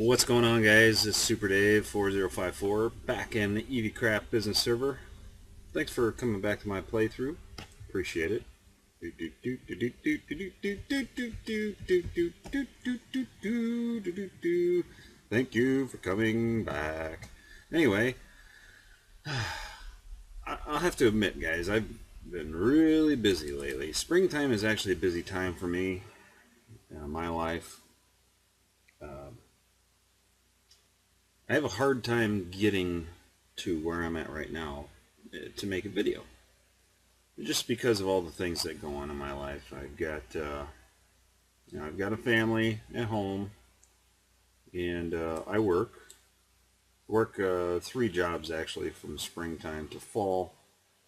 What's going on, guys? It's Super Dave 4054 back in the Eaveecraft business server. Thanks for coming back to my playthrough. Appreciate it. Thank you for coming back. Anyway, I'll have to admit, guys, I've been really busy lately. Springtime is actually a busy time for me, my life. I have a hard time getting to where I'm at right now to make a video, just because of all the things that go on in my life. I've got a family at home, and I work 3 jobs actually, from springtime to fall,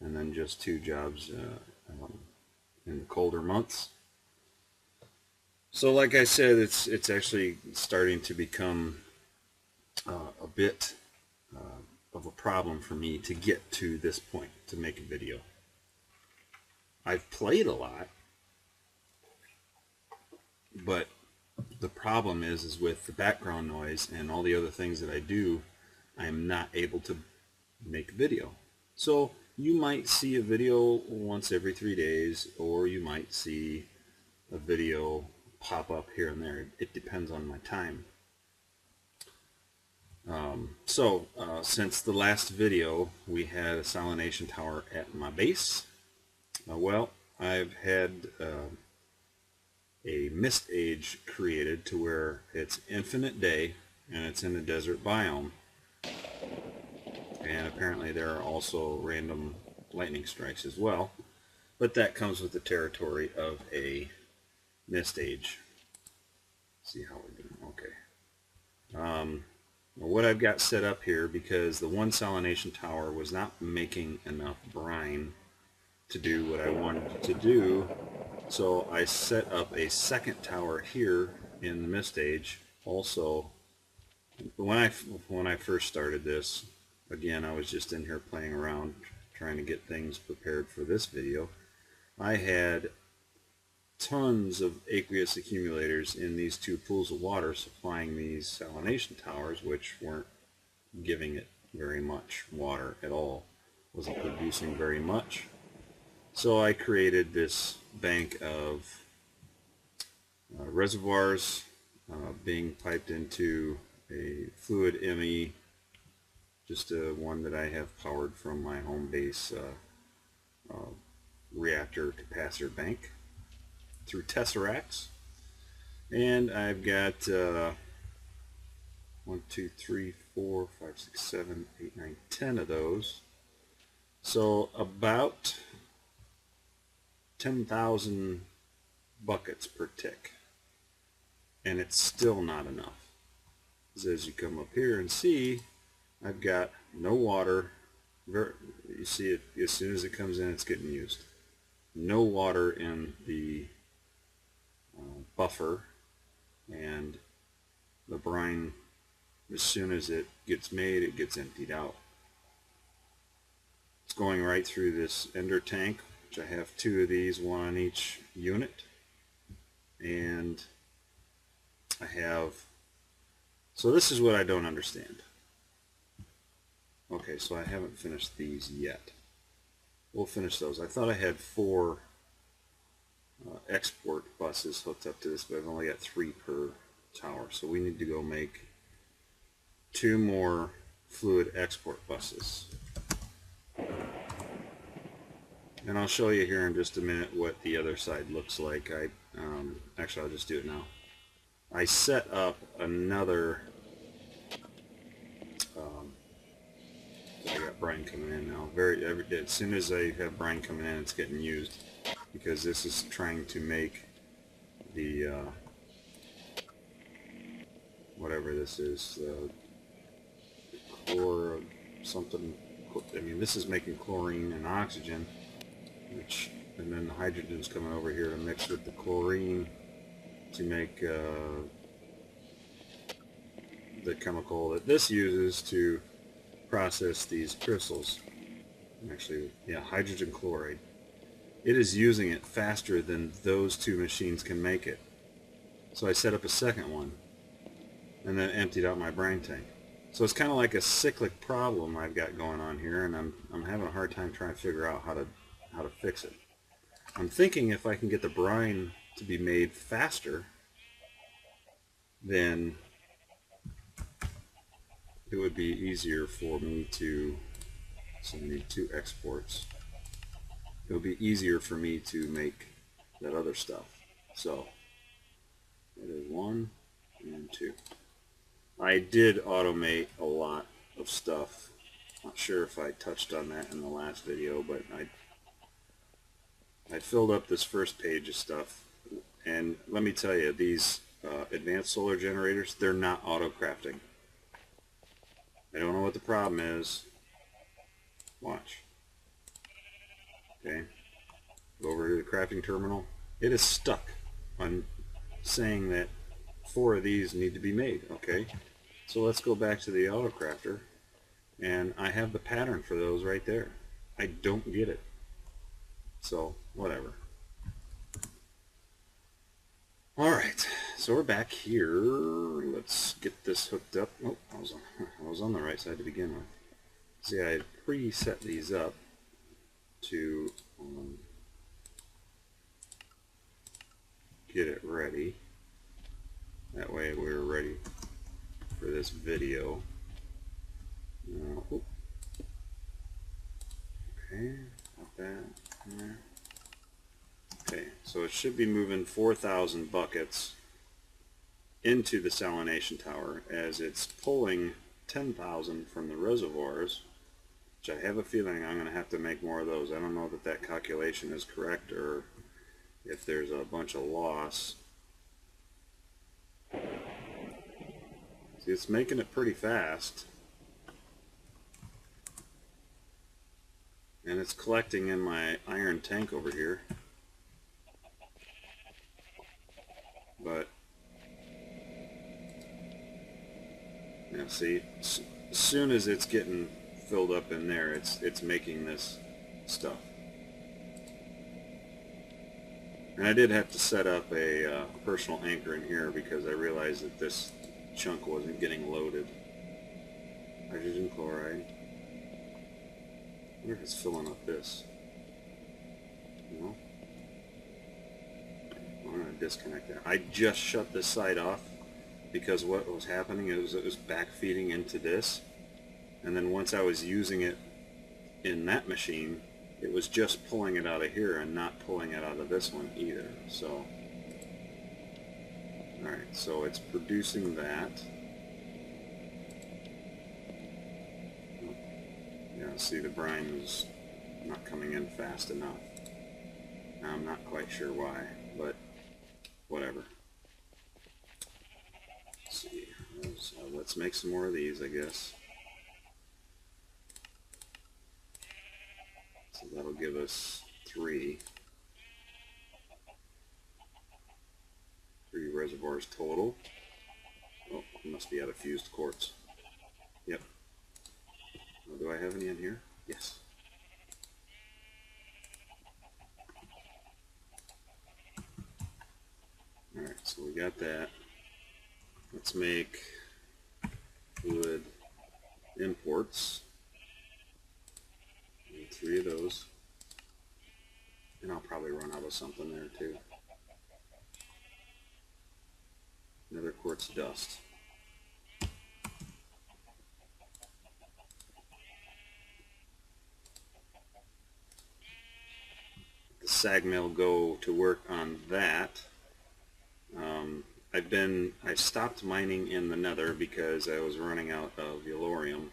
and then just 2 jobs in the colder months. So like I said, it's actually starting to become a bit of a problem for me to get to this point to make a video. I've played a lot, but the problem is with the background noise and all the other things that I do, I am not able to make a video. So you might see a video once every 3 days, or you might see a video pop up here and there. It depends on my time. Since the last video, we had a salination tower at my base. Well, I've had a mist age created to where it's infinite day, and it's in a desert biome. And apparently there are also random lightning strikes as well, but that comes with the territory of a mist age. Let's see how we're doing. Okay. What I've got set up here, because the one salination tower was not making enough brine to do what I wanted to do, so I set up a second tower here in the mist age. Also, when I first started this, again, I was just in here playing around trying to get things prepared for this video. I had tons of aqueous accumulators in these 2 pools of water supplying these salination towers, which weren't giving it very much water at all, wasn't producing very much. So I created this bank of reservoirs being piped into a fluid ME, just one that I have powered from my home base reactor capacitor bank through tesseracts. And I've got 1, 2, 3, 4, 5, 6, 7, 8, 9, 10 of those. So about 10,000 buckets per tick, and it's still not enough. As you come up here and see, I've got no water. You see it as soon as it comes in, it's getting used. No water in the buffer, and the brine, as soon as it gets made, it gets emptied out. It's going right through this ender tank, which I have 2 of these, 1 on each unit, and I have, so this is what I don't understand. Okay, so I haven't finished these yet. We'll finish those. I thought I had 4 export buses hooked up to this, but I've only got 3 per tower, so we need to go make 2 more fluid export buses. And I'll show you here in just a minute what the other side looks like. Actually, I'll just do it now. I set up another I got brine coming in now. As soon as I have brine coming in, it's getting used, because this is trying to make the whatever this is, chlor something. I mean, this is making chlorine and oxygen, and then the hydrogen's coming over here to mix with the chlorine to make the chemical that this uses to process these crystals. Actually, yeah, hydrogen chloride. It is using it faster than those 2 machines can make it. So I set up a second one. and then emptied out my brine tank. So it's kind of like a cyclic problem I've got going on here, and I'm having a hard time trying to figure out how to fix it. I'm thinking if I can get the brine to be made faster, then it would be easier for me to, so I need 2 exports. It would be easier for me to make that other stuff. So that is 1 and 2. I did automate a lot of stuff. Not sure if I touched on that in the last video, but I filled up this first page of stuff, and let me tell you, these advanced solar generators, they're not auto-crafting. I don't know what the problem is. Watch. Okay. Go over to the crafting terminal. It is stuck on saying that 4 of these need to be made. Okay. So let's go back to the auto-crafter, and I have the pattern for those right there. I don't get it. So, whatever. Alright, so we're back here. Let's get this hooked up. Oh, I was on the right side to begin with. See, I had preset these up to get it ready. That way we're ready for this video. Okay, got that in there. Okay, so it should be moving 4,000 buckets into the salination tower as it's pulling 10,000 from the reservoirs, which I have a feeling I'm going to have to make more of those. I don't know that that calculation is correct or if there's a bunch of loss. See, it's making it pretty fast. And it's collecting in my iron tank over here. But, now see, as soon as it's getting filled up in there, it's making this stuff. And I did have to set up a personal anchor in here because I realized that this chunk wasn't getting loaded. Hydrogen chloride. I wonder if it's filling up this. No. I'm going to disconnect that. I just shut this side off because what was happening is it was backfeeding into this, and then once I was using it in that machine, it was just pulling it out of here and not pulling it out of this one either. So, alright, so it's producing that. Yeah, see, the brine was not coming in fast enough. Now, I'm not quite sure why, but whatever. Let's see. Let's make some more of these, I guess. So that'll give us 3 reservoirs total. Oh, it must be out of fused quartz. Yep. Oh, do I have any in here? Yes. Alright, so we got that. Let's make fluid imports. Need 3 of those. And I'll probably run out of something there too. Another quartz dust. The sag mill go to work on that. I stopped mining in the nether because I was running out of yellorium.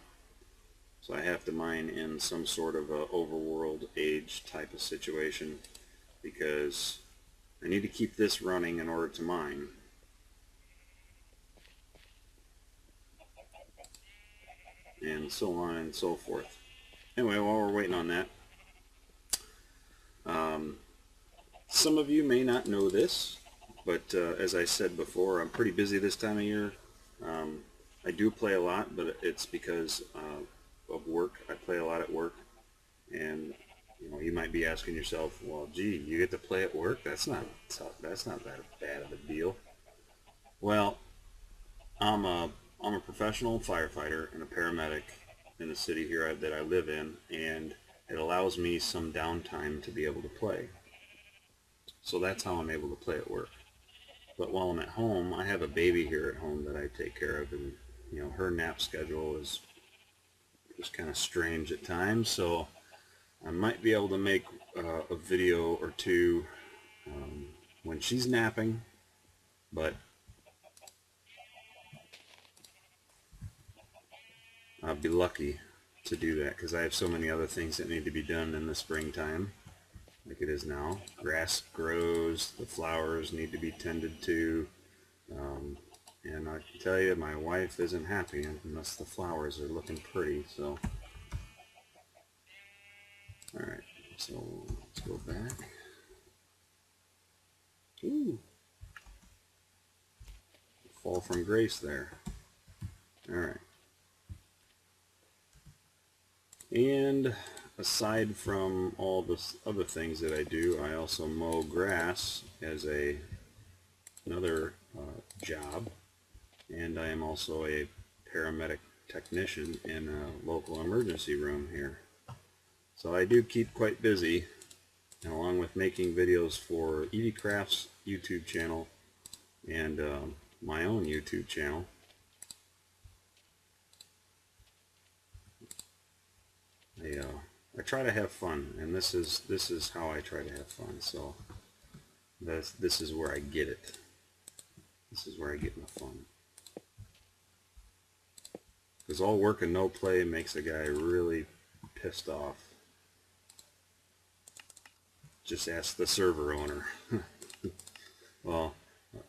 So I have to mine in some sort of a overworld age type of situation because I need to keep this running in order to mine. And so on and so forth. Anyway, while we're waiting on that, some of you may not know this, but as I said before, I'm pretty busy this time of year. I do play a lot, but it's because of work. I play a lot at work, and you might be asking yourself, well, gee, you get to play at work? That's not that bad of a deal. Well, I'm a professional firefighter and a paramedic in the city here that I live in, and it allows me some downtime to be able to play. So that's how I'm able to play at work. But while I'm at home, I have a baby here at home that I take care of, and you know, her nap schedule is just kind of strange at times. So I might be able to make a video or two when she's napping, but I'll be lucky to do that because I have so many other things that need to be done in the springtime, like it is now. Grass grows, the flowers need to be tended to, and I can tell you my wife isn't happy unless the flowers are looking pretty. So alright, so let's go back. Ooh, fall from grace there. Alright, and aside from all the other things that I do, I also mow grass as another job, and I am also a paramedic technician in a local emergency room here. So I do keep quite busy, and along with making videos for Eaveecraft's YouTube channel and my own YouTube channel. I try to have fun, and this is how I try to have fun. So this is where I get it. This is where I get my fun. Because all work and no play makes a guy really pissed off. Just ask the server owner. Well,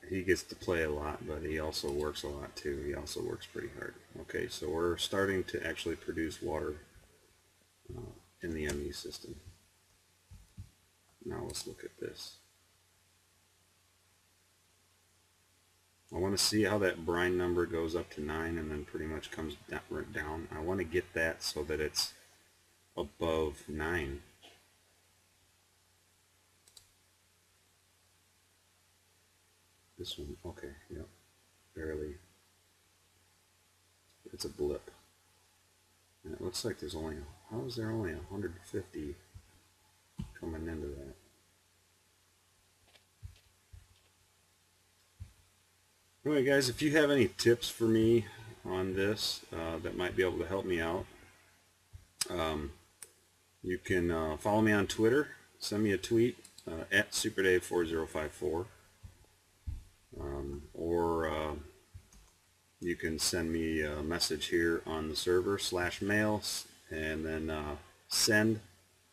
he gets to play a lot, but he also works a lot too. He also works pretty hard. Okay, so we're starting to actually produce water in the ME system. Now let's look at this. I want to see how that brine number goes up to 9 and then pretty much comes down. I want to get that so that it's above 9. This one, okay, yep, barely. It's a blip. And it looks like there's only, how is there only 150 coming into that? Anyway guys, if you have any tips for me on this that might be able to help me out, you can follow me on Twitter, send me a tweet at SuperDave4054, or you can send me a message here on the server /mail, and then send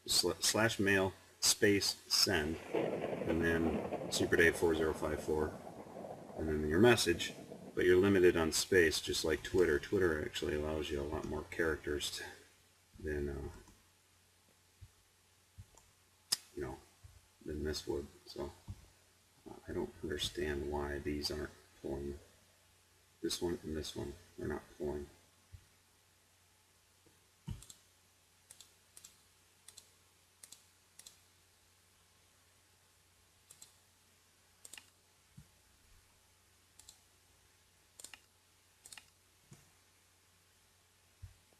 /mail space send, and then SuperDave4054, and then your message. But you're limited on space, just like Twitter. Twitter actually allows you a lot more characters than you know, than this would. So I don't understand why these aren't pulling. This one and this one are not pulling.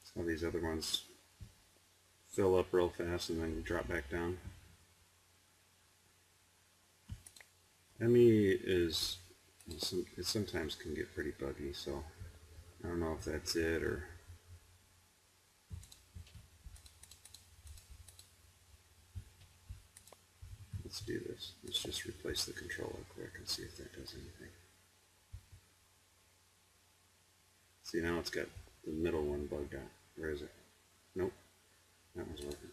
So these other ones fill up real fast and then drop back down. ME is, it sometimes can get pretty buggy, so I don't know if that's it or... Let's do this. Let's just replace the controller quick and see if that does anything. See, now it's got the middle one bugged out. Where is it? Nope. That one's working.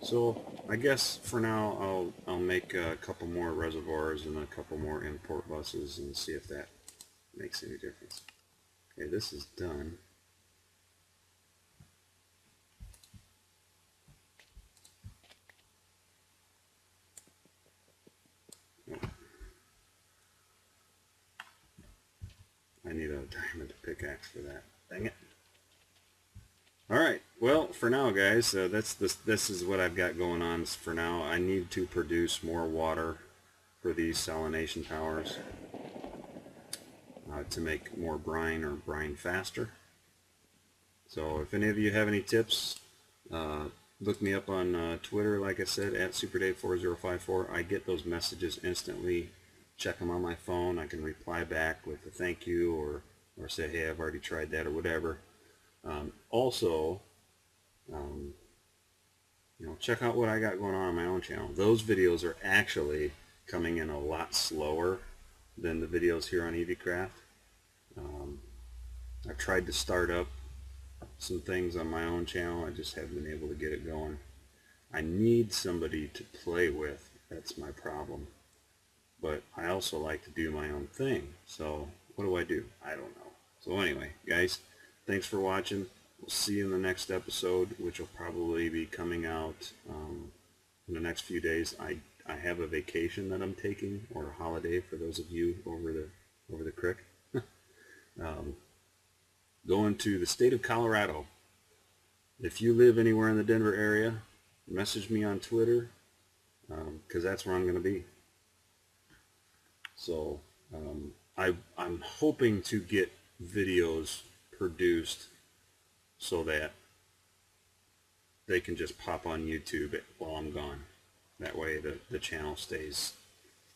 So I guess for now I'll make a couple more reservoirs and a couple more import buses and see if that makes any difference. Okay, this is done. I need a diamond pickaxe for that. Dang it. Alright, well, for now, guys, this is what I've got going on for now. I need to produce more water for these salination towers. to make more brine or brine faster. So if any of you have any tips, look me up on Twitter, like I said, at SuperDave4054. I get those messages instantly. Check them on my phone. I can reply back with a thank you, or say, hey, I've already tried that, or whatever. Also, check out what I got going on my own channel. Those videos are actually coming in a lot slower than the videos here on Eaveecraft. I've tried to start up some things on my own channel. I just haven't been able to get it going. I need somebody to play with. That's my problem. But I also like to do my own thing. So what do? I don't know. So anyway, guys, thanks for watching. We'll see you in the next episode, which will probably be coming out in the next few days. I have a vacation that I'm taking, or a holiday for those of you over the creek. Going to the state of Colorado. If you live anywhere in the Denver area, message me on Twitter, because that's where I'm going to be. So I'm hoping to get videos produced so that they can just pop on YouTube while I'm gone. That way the channel stays,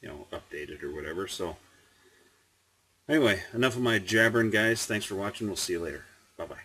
updated or whatever. So anyway, enough of my jabbering, guys. Thanks for watching. We'll see you later. Bye-bye.